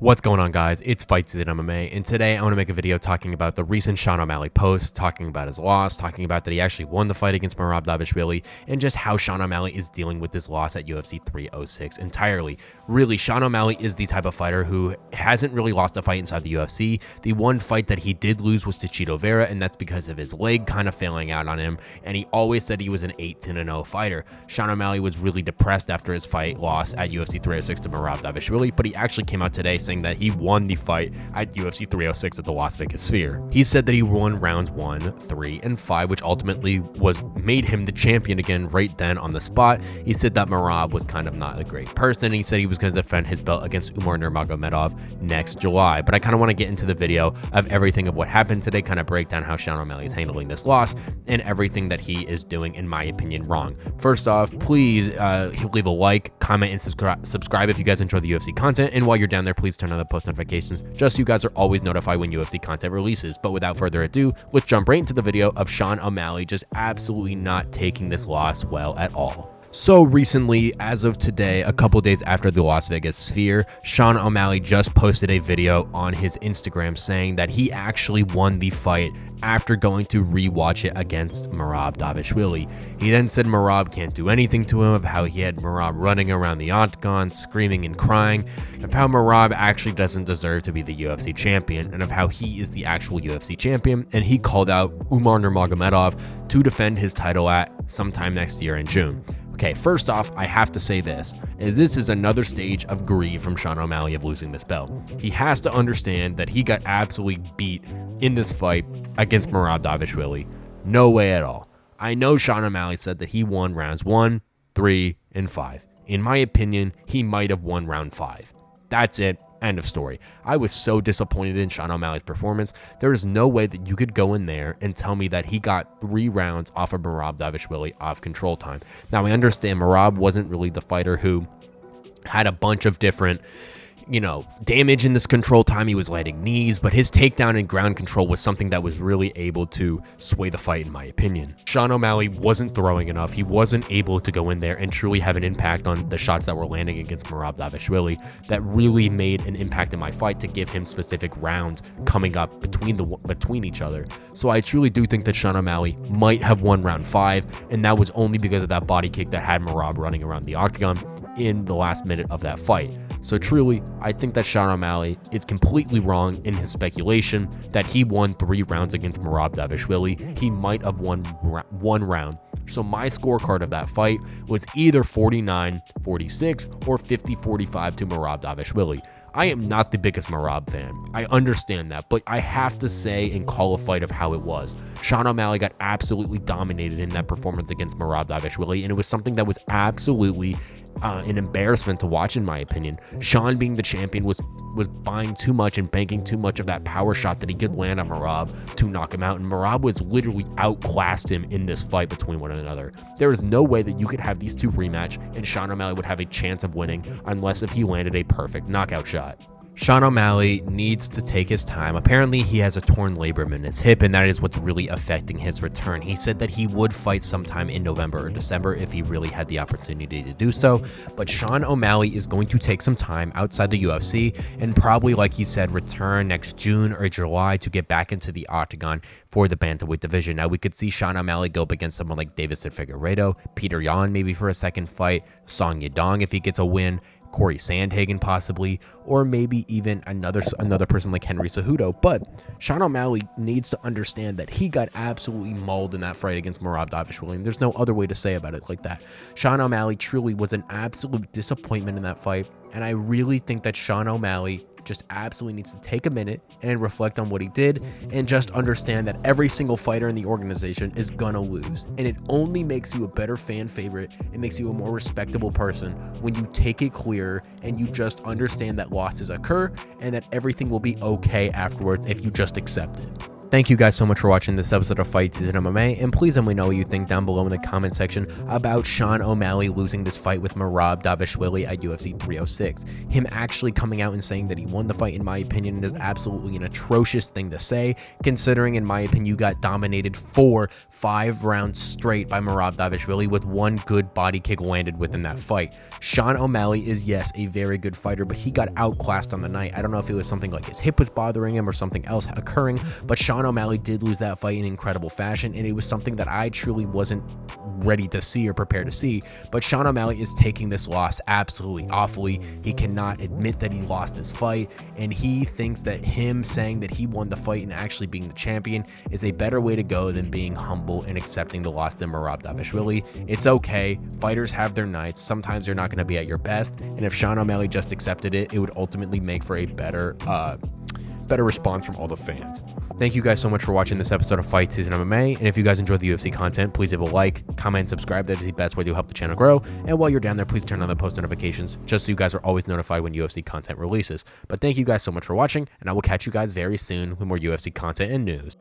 What's going on, guys? It's Fight Season MMA, and today I want to make a video talking about the recent Sean O'Malley post, talking about his loss, talking about that he actually won the fight against Merab Dvalishvili, and just how Sean O'Malley is dealing with this loss at UFC 306 entirely. Really, Sean O'Malley is the type of fighter who hasn't really lost a fight inside the UFC. The one fight that he did lose was to Chito Vera, and that's because of his leg kind of failing out on him, and he always said he was an 8-10-0 fighter. Sean O'Malley was really depressed after his fight loss at UFC 306 to Merab Dvalishvili, but he actually came out today saying that he won the fight at UFC 306 at the Las Vegas Sphere. He said that he won rounds 1, 3, and 5, which ultimately made him the champion again right then on the spot. He said that Merab was kind of not a great person. He said he was going to defend his belt against Umar Nurmagomedov next July. But I kind of want to get into the video of everything of what happened today, kind of break down how Sean O'Malley is handling this loss and everything that he is doing, in my opinion, wrong. First off, please leave a like, comment, and subscribe if you guys enjoy the UFC content. And while you're down there, please turn on the post notifications just so you guys are always notified when UFC content releases. But without further ado, let's jump right into the video of Sean O'Malley just absolutely not taking this loss well at all. So recently, as of today, a couple days after the Las Vegas Sphere, Sean O'Malley just posted a video on his Instagram saying that he actually won the fight after going to rewatch it against Merab Dvalishvili. He then said Merab can't do anything to him, of how he had Merab running around the octagon, screaming and crying, of how Merab actually doesn't deserve to be the UFC champion, and of how he is the actual UFC champion, and he called out Umar Nurmagomedov to defend his title at sometime next year in June. Okay, first off, I have to say this is another stage of greed from Sean O'Malley of losing this belt. He has to understand that he got absolutely beat in this fight against Merab Dvalishvili. No way at all. I know Sean O'Malley said that he won rounds 1, 3, and 5. In my opinion, he might have won round 5. That's it. End of story. I was so disappointed in Sean O'Malley's performance. There is no way that you could go in there and tell me that he got 3 rounds off of Merab Dvalishvili off control time. Now, I understand Merab wasn't really the fighter who had a bunch of different damage in this control time. He was landing knees, but his takedown and ground control was something that was really able to sway the fight, in my opinion. Sean O'Malley wasn't throwing enough. He wasn't able to go in there and truly have an impact on the shots that were landing against Merab Dvalishvili that really made an impact in my fight to give him specific rounds coming up between each other. So I truly do think that Sean O'Malley might have won round 5, and that was only because of that body kick that had Merab running around the octagon in the last minute of that fight. So truly, I think that Sean O'Malley is completely wrong in his speculation that he won 3 rounds against Merab Dvalishvili. He might have won 1 round. So my scorecard of that fight was either 49-46 or 50-45 to Merab Dvalishvili. I am not the biggest Merab fan. I understand that, but I have to say and call a fight of how it was. Sean O'Malley got absolutely dominated in that performance against Merab Dvalishvili, and it was something that was absolutely an embarrassment to watch, in my opinion. Sean, being the champion, was buying too much and banking too much of that power shot that he could land on Merab to knock him out, and Merab was literally outclassed him in this fight between one another. There is no way that you could have these two rematch and Sean O'Malley would have a chance of winning unless if he landed a perfect knockout shot. Sean O'Malley needs to take his time. Apparently, he has a torn labrum in his hip, and that is what's really affecting his return. He said that he would fight sometime in November or December if he really had the opportunity to do so, but Sean O'Malley is going to take some time outside the UFC and probably, like he said, return next June or July to get back into the octagon for the Bantamweight division. Now, we could see Sean O'Malley go up against someone like Deiveson Figueiredo, Peter Yan maybe for a second fight, Song Yadong if he gets a win, Corey Sandhagen possibly, or maybe even another person like Henry Cejudo. But Sean O'Malley needs to understand that he got absolutely mauled in that fight against Merab Dvalishvili, and there's no other way to say about it like that. Sean O'Malley truly was an absolute disappointment in that fight, and I really think that Sean O'Malley just absolutely needs to take a minute and reflect on what he did and just understand that every single fighter in the organization is gonna lose, and it only makes you a better fan favorite. It makes you a more respectable person when you take it clear and you just understand that losses occur and that everything will be okay afterwards if you just accept it. Thank you guys so much for watching this episode of Fight Season MMA, and please let me know what you think down below in the comment section about Sean O'Malley losing this fight with Merab Dvalishvili at UFC 306. Him actually coming out and saying that he won the fight, in my opinion, is absolutely an atrocious thing to say, considering, in my opinion, you got dominated for 5 rounds straight by Merab Dvalishvili with one good body kick landed within that fight. Sean O'Malley is, yes, a very good fighter, but he got outclassed on the night. I don't know if it was something like his hip was bothering him or something else occurring, but Sean O'Malley did lose that fight in incredible fashion, and it was something that I truly wasn't ready to see or prepared to see. But Sean O'Malley is taking this loss absolutely awfully. He cannot admit that he lost this fight, and he thinks that him saying that he won the fight and actually being the champion is a better way to go than being humble and accepting the loss to Merab Dvalishvili. It's okay. Fighters have their nights. Sometimes you're not going to be at your best, and if Sean O'Malley just accepted it, it would ultimately make for a better response from all the fans. Thank you guys so much for watching this episode of Fight Season MMA, and if you guys enjoyed the UFC content, please leave a like, comment, and subscribe. That is the best way to help the channel grow, and while you're down there, please turn on the post notifications just so you guys are always notified when UFC content releases. But thank you guys so much for watching, and I will catch you guys very soon with more UFC content and news.